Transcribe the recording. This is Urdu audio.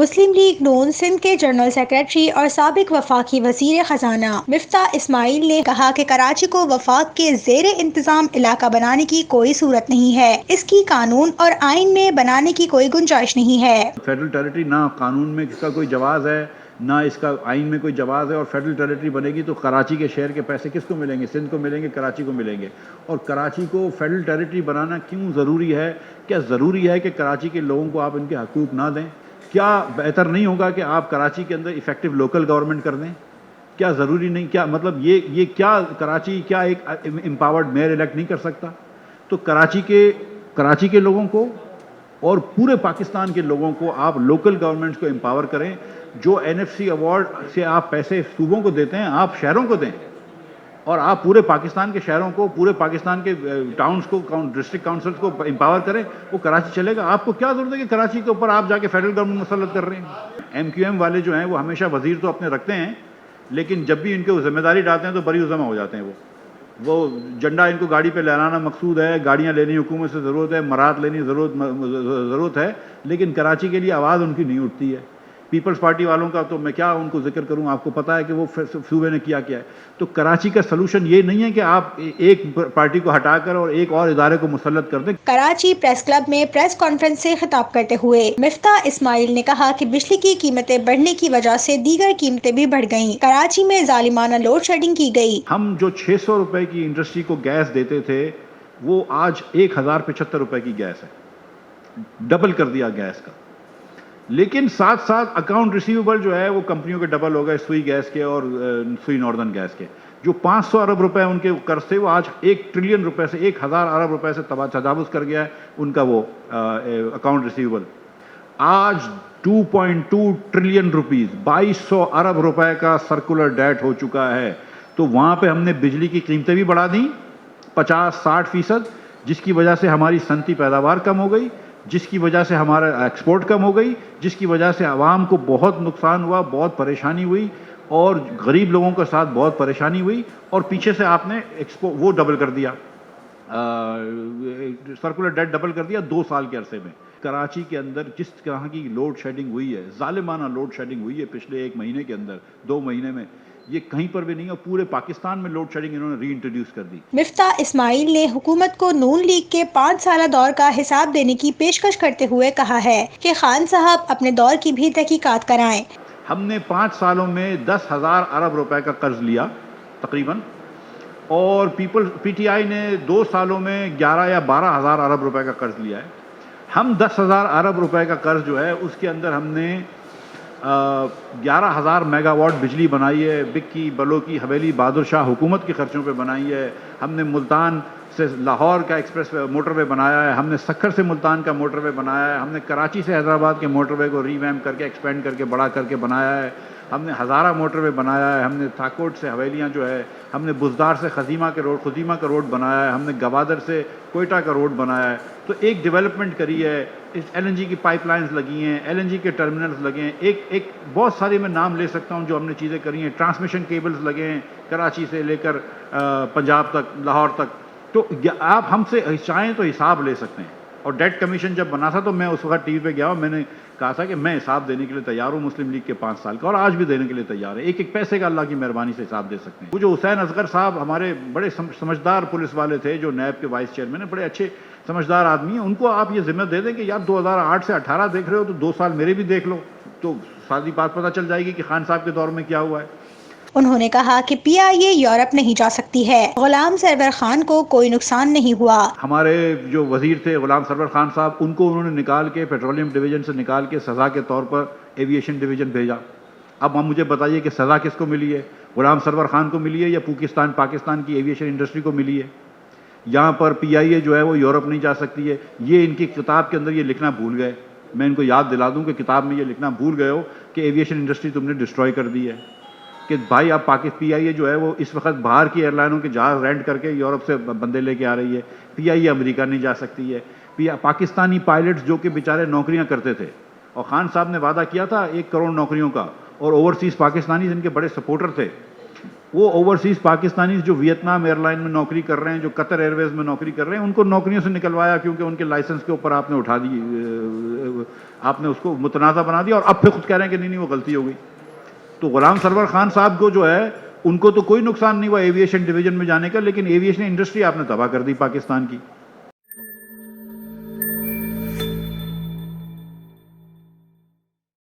مسلم لیگ نون سندھ کے جنرل سیکریٹری اور سابق وفاقی وزیر خزانہ مفتاح اسماعیل نے کہا کہ کراچی کو وفاق کے زیر انتظام علاقہ بنانے کی کوئی صورت نہیں ہے، اس کی قانون اور آئین میں بنانے کی کوئی گنجائش نہیں ہے۔ فیڈرل ٹیریٹری نہ قانون میں اس کا کوئی جواز ہے، نہ اس کا آئین میں کوئی جواز ہے، اور فیڈرل ٹیریٹری بنے گی تو کراچی کے شہر کے پیسے کس کو ملیں گے؟ سندھ کو ملیں گے، کراچی کو ملیں گے۔ اور کراچی کو فیڈرل ٹیریٹری بنانا کیوں ضروری ہے؟ کیا ضروری ہے کہ کراچی کے لوگوں کو آپ ان کے حقوق نہ دیں؟ کیا بہتر نہیں ہوگا کہ آپ کراچی کے اندر ایفیکٹو لوکل گورنمنٹ کر دیں؟ کیا ضروری نہیں؟ کیا مطلب یہ کیا کراچی کیا ایک امپاورڈ میئر الیکٹ نہیں کر سکتا؟ تو کراچی کے لوگوں کو اور پورے پاکستان کے لوگوں کو آپ لوکل گورنمنٹس کو امپاور کریں۔ جو این ایف سی ایوارڈ سے آپ پیسے صوبوں کو دیتے ہیں، آپ شہروں کو دیں، اور آپ پورے پاکستان کے شہروں کو، پورے پاکستان کے ٹاؤنز کو، ڈسٹرکٹ کاؤنسلز کو امپاور کریں، وہ کراچی چلے گا۔ آپ کو کیا ضرورت ہے کہ کراچی کے اوپر آپ جا کے فیڈرل گورنمنٹ مسلط کر رہے ہیں؟ ایم کیو ایم والے جو ہیں وہ ہمیشہ وزیر تو اپنے رکھتے ہیں، لیکن جب بھی ان کے ذمہ داری ڈالتے ہیں تو بری ذمہ ہو جاتے ہیں۔ وہ جھنڈا ان کو گاڑی پہ لہرانا مقصود ہے، گاڑیاں لینی حکومت سے ضرورت ہے، مراد لینی ضرورت ہے، لیکن کراچی کے لیے آواز ان کی نہیں اٹھتی ہے۔ پیپلز پارٹی والوں کا تو میں کیا ان کو ذکر کروں، آپ کو پتہ ہے کہ وہ صوبے نے کیا ہے۔ تو کراچی کا سلوشن یہ نہیں ہے کہ آپ ایک پارٹی کو ہٹا کر اور ایک اور ادارے کو مسلط کر دیں۔ کراچی پریس کلب میں پریس کانفرنس سے خطاب کرتے ہوئے مفتاح اسماعیل نے کہا کہ بجلی کی قیمتیں بڑھنے کی وجہ سے دیگر قیمتیں بھی بڑھ گئیں۔ کراچی میں ظالمانہ لوڈ شیڈنگ کی گئی۔ ہم جو 600 روپے کی انڈسٹری کو گیس دیتے تھے، وہ آج 1075 روپے کی گیس ہے، ڈبل کر دیا گیس کا۔ لیکن ساتھ ساتھ اکاؤنٹ ریسیویبل جو ہے وہ کمپنیوں کے ڈبل ہو گئے، سوئی گیس کے اور سوئی ناردرن گیس کے۔ جو 500 ارب روپے ان کے قرض تھے، وہ آج 1 ٹریلین روپے سے 1000 ارب روپے سے تجاوز کر گیا ہے ان کا وہ اکاؤنٹ ریسیویبل۔ آج 2.2 ٹریلین روپیز، 2200 ارب روپے کا سرکولر ڈیٹ ہو چکا ہے۔ تو وہاں پہ ہم نے بجلی کی قیمتیں بھی بڑھا دیں 50-60%، جس کی وجہ سے ہماری صنعتی پیداوار کم ہو گئی، جس کی وجہ سے ہمارا ایکسپورٹ کم ہو گئی، جس کی وجہ سے عوام کو بہت نقصان ہوا، بہت پریشانی ہوئی، اور غریب لوگوں کے ساتھ بہت پریشانی ہوئی۔ اور پیچھے سے آپ نے وہ ڈبل کر دیا، سرکولر ڈیٹ ڈبل کر دیا 2 سال کے عرصے میں۔ کراچی کے اندر جس طرح کی لوڈ شیڈنگ ہوئی ہے، ظالمانہ لوڈ شیڈنگ ہوئی ہے پچھلے 1 مہینے کے اندر، 2 مہینے میں، یہ کہیں پر بھی نہیں ہے۔ پورے پاکستان میں لوڈ شیڈنگ انہوں نے ری انٹروڈیوس کر دی۔ مفتاح اسماعیل نے حکومت کو نون لیگ کے 5 سالہ دور کا حساب دینے کی پیشکش کرتے ہوئے کہا ہے کہ خان صاحب اپنے دور کی بھی تحقیقات کرائیں۔ ہم نے 5 سالوں میں 10,000 ارب روپے کا قرض لیا تقریباً، اور پی ٹی آئی نے 2 سالوں میں 11 یا 12,000 ارب روپے کا قرض لیا ہے۔ ہم 10,000 ارب روپے کا قرض جو ہے اس کے اندر ہم نے 11,000 میگا واٹ بجلی بنائی ہے، بکی، بلوکی، حویلی، بہادر شاہ حکومت کے خرچوں پہ بنائی ہے۔ ہم نے ملتان سے لاہور کا ایکسپریس موٹر وے بنایا ہے، ہم نے سکھر سے ملتان کا موٹر وے بنایا ہے، ہم نے کراچی سے حیدرآباد کے موٹر وے کو ری ویمپ کر کے، ایکسپینڈ کر کے، بڑا کر کے بنایا ہے، ہم نے ہزارہ موٹر وے بنایا ہے، ہم نے تھاکوٹ سے حویلیاں جو ہے، ہم نے بزدار سے خزیمہ کا روڈ بنایا ہے، ہم نے گوادر سے کوئٹہ کا روڈ بنایا ہے۔ تو ایک ڈیولپمنٹ کری ہے، ایل این جی کی پائپ لائنز لگی ہیں، ایل این جی کے ٹرمینلز لگے ہیں، ایک بہت ساری میں نام لے سکتا ہوں جو ہم نے چیزیں کری ہیں۔ ٹرانسمیشن کیبلز لگے ہیں کراچی سے لے کر پنجاب تک، لاہور تک۔ تو آپ ہم سے چاہیں تو حساب لے سکتے ہیں۔ اور ڈیٹ کمیشن جب بنا تھا تو میں اس وقت ٹی وی پہ گیا اور میں نے کہا تھا کہ میں حساب دینے کے لیے تیار ہوں مسلم لیگ کے 5 سال کا، اور آج بھی دینے کے لیے تیار ہے۔ ایک پیسے کا اللہ کی مہربانی سے حساب دے سکتے ہیں۔ وہ جو حسین اصغر صاحب ہمارے بڑے سمجھدار پولیس والے تھے، جو نیب کے وائس چیئرمین ہیں، بڑے اچھے سمجھدار آدمی ہیں، ان کو آپ یہ ذمہ دے دیں کہ یار 2008 سے 18 دیکھ رہے ہو تو 2 سال میرے بھی دیکھ لو، تو ساری بات پتہ چل جائے گی کہ خان صاحب کے دور میں کیا ہوا ہے۔ انہوں نے کہا کہ پی آئی اے یورپ نہیں جا سکتی ہے، غلام سرور خان کو کوئی نقصان نہیں ہوا۔ ہمارے جو وزیر تھے غلام سرور خان صاحب، ان کو انہوں نے نکال کے پیٹرولیم ڈویژن سے نکال کے سزا کے طور پر ایویشن ڈویژن بھیجا۔ اب آپ مجھے بتائیے کہ سزا کس کو ملی ہے؟ غلام سرور خان کو ملی ہے یا پاکستان کی ایویشن انڈسٹری کو ملی ہے؟ یہاں پر پی آئی اے جو ہے وہ یورپ نہیں جا سکتی ہے، یہ ان کی کتاب کے اندر یہ لکھنا بھول گئے۔ میں ان کو یاد دلا دوں کہ کتاب میں یہ لکھنا بھول گئے ہو کہ ایویشن انڈسٹری تم نے ڈسٹروائے کر دی ہے، کہ بھائی اب پی آئی اے جو ہے وہ اس وقت باہر کی ایئر لائنوں کے جہاز رینٹ کر کے یورپ سے بندے لے کے آ رہی ہے۔ پی آئی اے امریکہ نہیں جا سکتی ہے۔ پاکستانی پائلٹس جو کہ بیچارے نوکریاں کرتے تھے، اور خان صاحب نے وعدہ کیا تھا 1 کروڑ نوکریوں کا، اور اوورسیز پاکستانی جن کے بڑے سپورٹر تھے، وہ اوورسیز پاکستانی جو ویتنام ایئر لائن میں نوکری کر رہے ہیں، جو قطر ایئر ویز میں نوکری کر رہے ہیں، ان کو نوکریوں سے نکلوایا کیونکہ ان کے لائسنس کے اوپر آپ نے اٹھا دی، آپ نے اس کو متنازع بنا دیا، اور اب پھر خود کہہ رہے ہیں کہ نہیں وہ غلطی ہو گئی. تو غلام سرور خان صاحب کو جو ہے ان کو تو کوئی نقصان نہیں ہوا ایویشن ڈویژن میں جانے کا، لیکن ایویشن انڈسٹری آپ نے تباہ کر دی پاکستان کی.